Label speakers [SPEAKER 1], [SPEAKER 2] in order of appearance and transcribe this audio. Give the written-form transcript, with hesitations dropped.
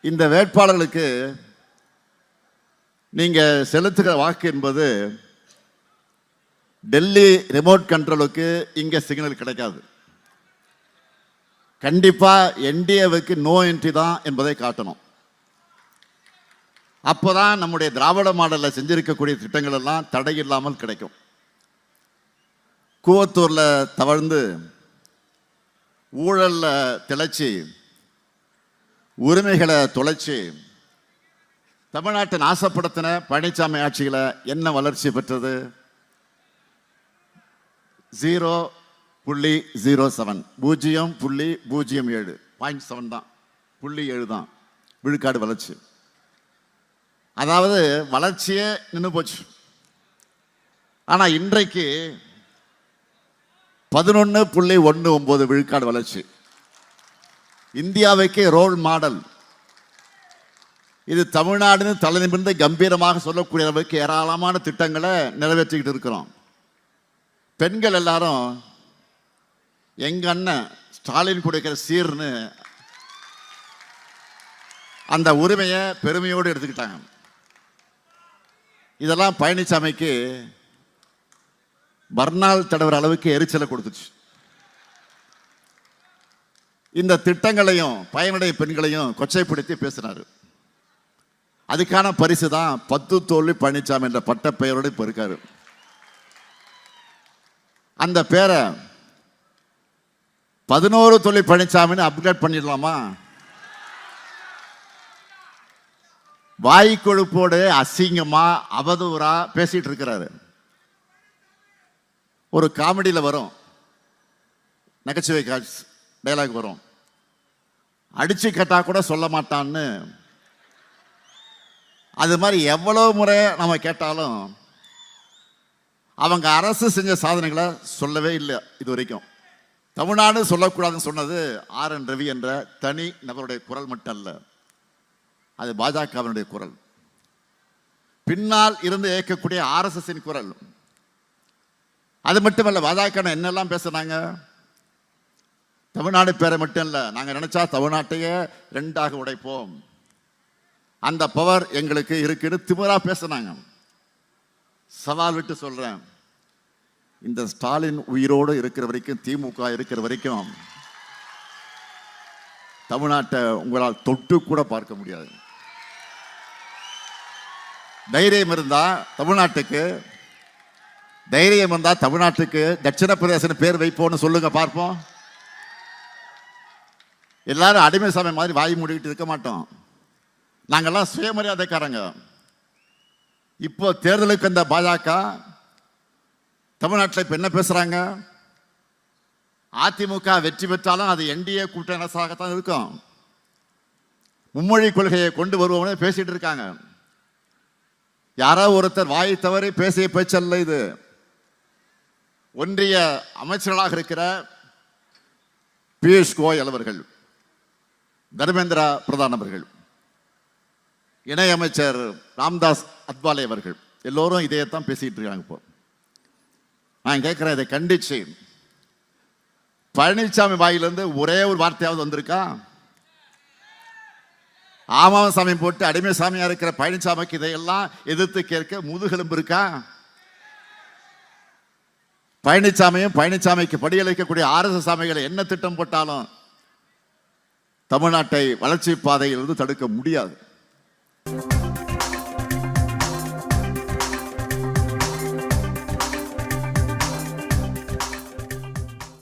[SPEAKER 1] இந்த வேட்பாளர்களுக்கு நீங்க செலுத்துகிற வாக்கு என்பது டெல்லி ரிமோட் கண்ட்ரோலுக்கு இங்க சிக்னல் கிடைக்காது. கண்டிப்பா என்டிஏவுக்கு நோ என்ட்ரி தான் என்பதை காட்டணும். அப்போதான் நம்முடைய திராவிட மாடலில் செஞ்சிருக்கக்கூடிய திட்டங்கள் எல்லாம் தடை இல்லாமல் கிடைக்கும். கூவத்தூர்ல தவழ்ந்து ஊழல்ல திளைச்சி உரிமைகளை தொலைச்சி தமிழ்நாட்டை நாசப்படுத்தின பழனிசாமி ஆட்சியில என்ன வளர்ச்சி பெற்றது? 0.07 0.07 தான், 0.7 தான் விழுக்காடு வளர்ச்சி. அதாவது வளர்ச்சியே நின்று போச்சு. ஆனா இன்றைக்கு 11.19 விழுக்காடு வளர்ச்சி. இந்தியாவுக்கே ரோல் மாடல். இது தமிழ்நாடுன்னு தலை நிமிர்ந்து கம்பீரமாக சொல்லக்கூடிய அளவுக்கு ஏராளமான திட்டங்களை நிறைவேற்றிக்கிட்டு இருக்கிறோம். பெண்கள் எல்லாரும் எங்க அண்ணன் ஸ்டாலின் கொடுக்கிற சீர்னு அந்த உரிமையை பெருமையோடு எடுத்துக்கிட்டாங்க. இதெல்லாம் பழனிசாமிக்கு மறுநாள் தடவுற அளவுக்கு எரிச்சலை கொடுத்துச்சு. இந்த திட்டங்களையும் பயனுடைய பெண்களையும் கொச்சைப்படுத்தி பேசினாரு. அதுக்கான பரிசு தான் 10 தோல்வி பழனிசாமி என்ற பட்ட பெயரோடு இப்ப இருக்காரு. அந்த பேரை 11 தோல்வி பழனிசாமின்னு அப்கிரேட் பண்ணிடலாமா? வாய் கொழுப்போடு அசிங்கமா அவதூறா பேசிட்டு இருக்கிறாரு. ஒரு காமெடியில் வரும், நகைச்சுவை டைலாக் வரும், அடிச்சு கேட்டா கூட சொல்ல மாட்டான்னு. அது மாதிரி எவ்வளவு முறை நம்ம கேட்டாலும் அவங்க அரசு செஞ்ச சாதனைகளை சொல்லவே இல்லை இது வரைக்கும். தமிழ்நாடு சொல்லக்கூடாதுன்னு சொன்னது RN ரவி என்ற தனி நபருடைய குரல் மட்டும் அல்ல, அது பாஜகவினுடைய குரல். பின்னால் இருந்து இயக்கக்கூடிய RSSின் குரல். அது மட்டுமல்ல, பாஜக என்னெல்லாம் பேசுனாங்க. தமிழ்நாடு பேரை மட்டும் இல்லை, நாங்கள் நினைச்சா தமிழ்நாட்டையே 2ஆக உடைப்போம், அந்த பவர் எங்களுக்கு இருக்குன்னு திமிரா பேசுனாங்க. சவால் விட்டு சொல்றேன், இந்த ஸ்டாலின் உயிரோடு இருக்கிற வரைக்கும், திமுக இருக்கிற வரைக்கும் தமிழ்நாட்டை உங்களால் தொட்டு கூட பார்க்க முடியாது. தைரியம் இருந்தா தமிழ்நாட்டுக்கு தட்சிண பிரதேசம் பேர் வைப்போம்னு சொல்லுங்க பார்ப்போம். எல்லாரும் அடிமை சாமி மாதிரி வாய் மூடிக்கிட்டு இருக்க மாட்டோம். நாங்கெல்லாம் சுயமரியாதைக்காரங்க. இப்போ தேர்தலுக்கு அந்த பாஜக தமிழ்நாட்டில் இப்ப என்ன பேசுறாங்க? அதிமுக வெற்றி பெற்றாலும் அது என்டிஏ கூட்டணி அரசாகத்தான் இருக்கும். மும்மொழி கொள்கையை கொண்டு வருவோம்னு பேசிட்டு இருக்காங்க. யாரோ ஒருத்தர் வாய் தவறி பேசிய பேச்சல்ல இது. ஒன்றிய அமைச்சர்களாக இருக்கிற பியூஷ் கோயல் அவர்கள், தர்மேந்திரா பிரதான் அவர்கள், இணையமைச்சர் ராம்தாஸ் அத்வாலே அவர்கள் எல்லோரும் இதையத்தான் பேசிட்டு இருக்காங்க. இப்போ நான் கேட்கிறேன், இதை கண்டிச்சு பழனிசாமி வாயிலிருந்து ஒரே ஒரு வார்த்தையாவது வந்திருக்கா? ஆமாம் சாமி போட்டு அடிமை சாமியா இருக்கிற பழனிசாமிக்கு இதையெல்லாம் எதிர்த்து கேட்க முதுகெலும்பு இருக்கா? பழனிசாமிக்கு படியளிக்கக்கூடிய RSS சாமிகளை என்ன திட்டம் போட்டாலும் தமிழ்நாட்டை வளர்ச்சி பாதையிலிருந்து தடுக்க முடியாது.